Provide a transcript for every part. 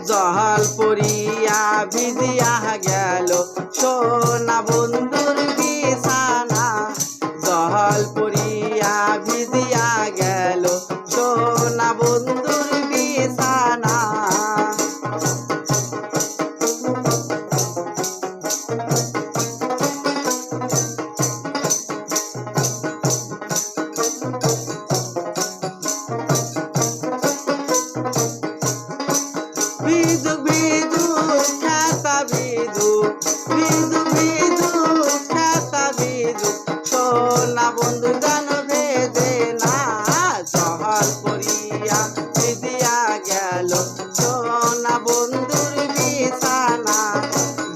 জহল পরিয়া ভিজিয়া গেল সোনা বন্ধুর বিছানা। জহল পরিয়া ভিজিয়া গেল সোনা বন্ধুর বিছানা। বিদুক বিদুক খাতা বিদুক, বিদুক বিদুক খাতা বিদুক, সোনা বন্ধু জান ভেজে না। জহল পরিয়া ভিজিয়া গেল সোনা বন্ধুর বিছানা।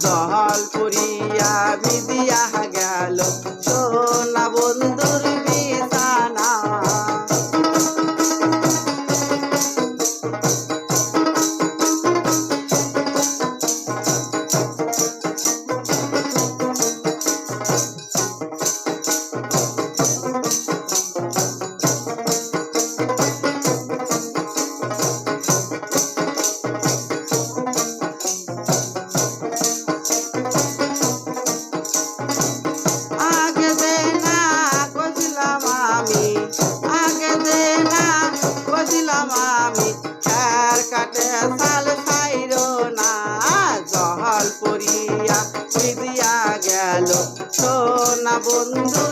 জহল পরিয়া ভিজিয়া গেল সোনা বন্ধুর বিছানা। আমি খের কাটে সাল খাইরো না। জহল পরিয়া ভিজিয়া গেল সোনা বন্ধু